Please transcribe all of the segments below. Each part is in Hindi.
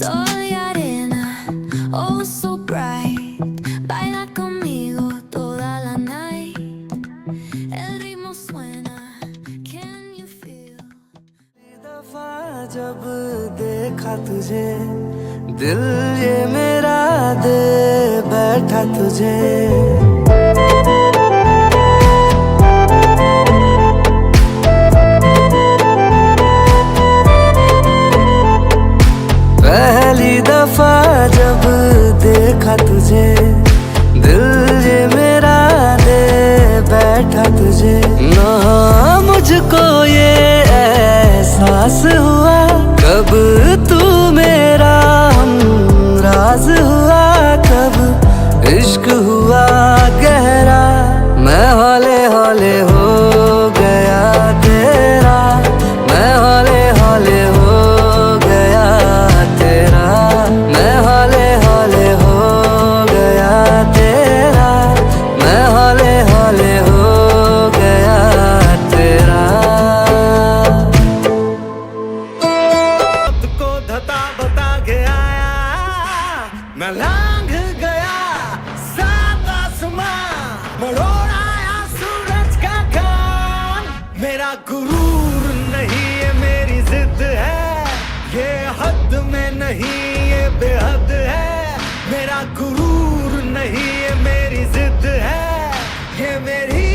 Soy arena, oh so bright. Baila conmigo toda la night. El ritmo suena, can you feel? दफा जब देखा तुझे दिल ये मेरा दे बैठा तुझे। पहली दफा जब देखा तुझे दिल ये मेरा दे बैठा तुझे। ना मुझको ये एहसास हुआ कब तू मेरा हमराज हुआ, कब इश्क हुआ गहरा। मैं हौले हौले हो गया तेरा, मैं हौले हौले हो गया तेरा, मैं हौले हौले हो गया तेरा, मैं हौले हौले हो गया तेरा। को धता बता के आया, मैं लांघ गया सात आसमां, मरोड़ आया सूरज का खान। मेरा गुरूर नहीं ये मेरी जिद है, ये हद में नहीं ये बेहद है। मेरा गुरूर नहीं ये मेरी जिद है, ये मेरी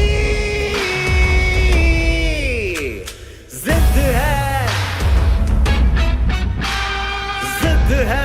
जिद है, जिद है।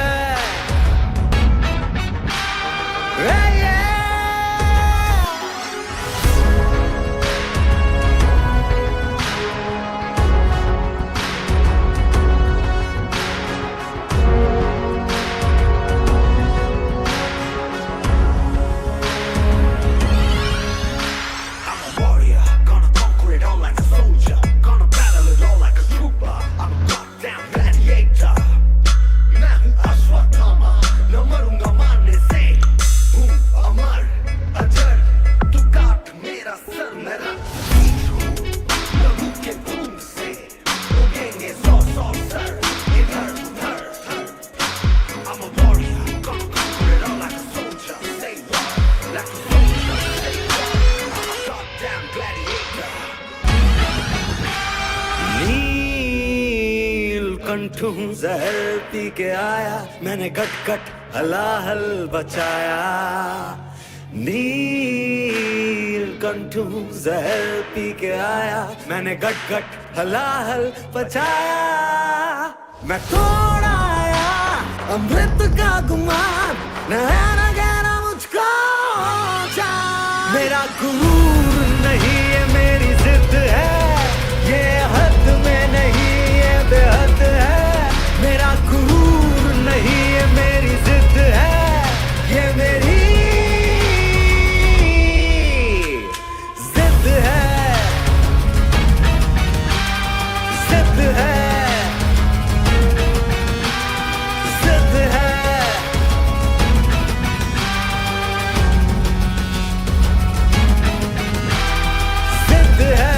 कंठ हूँ जहर पी के आया, मैंने गट गट हलाहल बचाया। नील कंठ हूँ जहर पी के आया, मैंने गट गट हलाहल बचाया। मैं तोड़ आया अमृत का गुमान, नया गहरा मुझको जान। मेरा गुरूर नहीं ये मेरी जिद है, ये हद में नहीं ये बेहद है। मेरा गुरूर नहीं ये मेरी जिद है, ये मेरी जिद है, जिद है, जिद है, जिद है।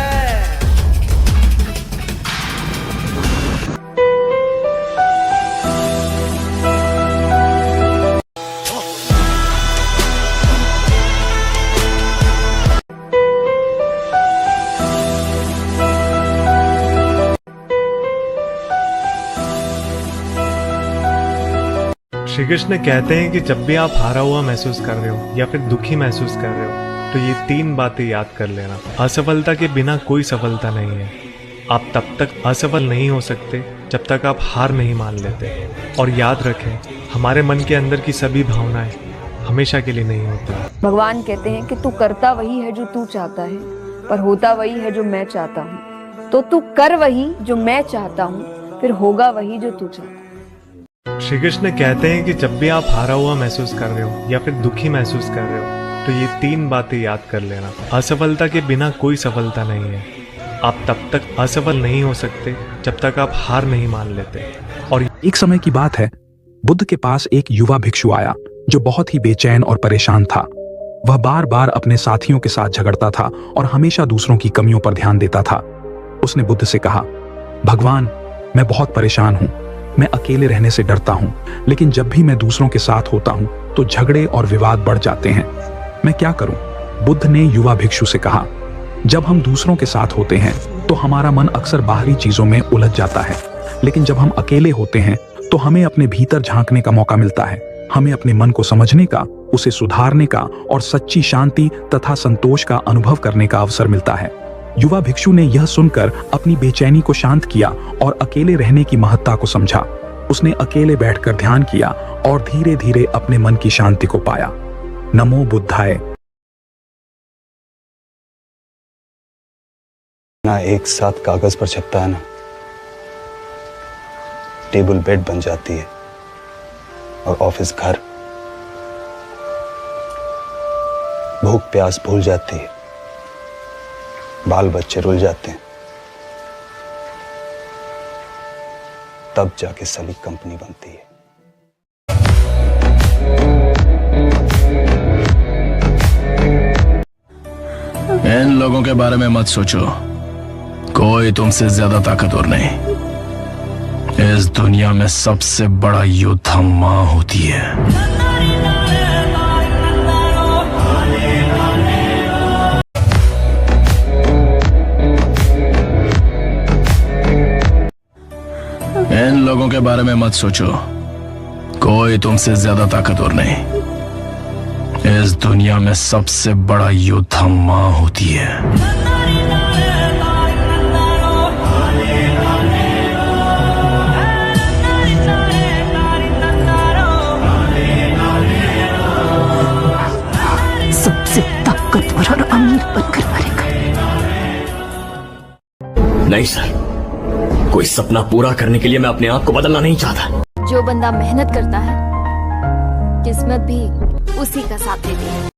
श्री कृष्ण कहते हैं कि जब भी आप हारा हुआ महसूस कर रहे हो या फिर दुखी महसूस कर रहे हो तो ये 3 बातें याद कर लेना। असफलता के बिना कोई सफलता नहीं है। आप तब तक असफल नहीं हो सकते जब तक आप हार नहीं मान लेते। और याद रखें, हमारे मन के अंदर की सभी भावनाएं हमेशा के लिए नहीं होती। भगवान कहते हैं कि तू करता वही है जो तू चाहता है, पर होता वही है जो मैं चाहता हूँ। तो तू कर वही जो मैं चाहता हूँ, फिर होगा वही जो तू चाहता है। श्री कृष्ण कहते हैं कि जब भी आप हारा हुआ महसूस कर रहे हो या फिर दुखी महसूस कर रहे हो तो ये 3 बातें याद कर लेना। असफलता के बिना कोई सफलता नहीं है। आप तब तक असफल नहीं हो सकते जब तक आप हार नहीं मान लेते। और एक समय की बात है, बुद्ध के पास एक युवा भिक्षु आया जो बहुत ही बेचैन और परेशान था। वह बार बार अपने साथियों के साथ झगड़ता था और हमेशा दूसरों की कमियों पर ध्यान देता था। उसने बुद्ध से कहा, भगवान, मैं बहुत परेशान हूं। मैं अकेले रहने से डरता हूं, लेकिन जब भी मैं दूसरों के साथ होता हूं तो झगड़े और विवाद बढ़ जाते हैं। मैं क्या करूं? बुद्ध ने युवा भिक्षु से कहा, जब हम दूसरों के साथ होते हैं तो हमारा मन अक्सर बाहरी चीजों में उलझ जाता है, लेकिन जब हम अकेले होते हैं तो हमें अपने भीतर झांकने का मौका मिलता है। हमें अपने मन को समझने का, उसे सुधारने का और सच्ची शांति तथा संतोष का अनुभव करने का अवसर मिलता है। युवा भिक्षु ने यह सुनकर अपनी बेचैनी को शांत किया और अकेले रहने की महत्ता को समझा। उसने अकेले बैठकर ध्यान किया और धीरे धीरे अपने मन की शांति को पाया। नमो बुद्धाय। ना एक साथ कागज पर छपता है ना, टेबल बेड बन जाती है और ऑफिस घर। भूख प्यास भूल जाती है, बाल बच्चे रुल जाते हैं, तब जाके सलीक कंपनी बनती है। इन लोगों के बारे में मत सोचो, कोई तुमसे ज्यादा ताकतवर नहीं। इस दुनिया में सबसे बड़ा योद्धा मां होती है। इन लोगों के बारे में मत सोचो, कोई तुमसे ज्यादा ताकतवर नहीं। इस दुनिया में सबसे बड़ा योद्धा मां होती है। सबसे ताकतवर और अमीर बनकर मरेगा। नहीं सर, कोई सपना पूरा करने के लिए मैं अपने आप को बदलना नहीं चाहता। जो बंदा मेहनत करता है, किस्मत भी उसी का साथ देती है।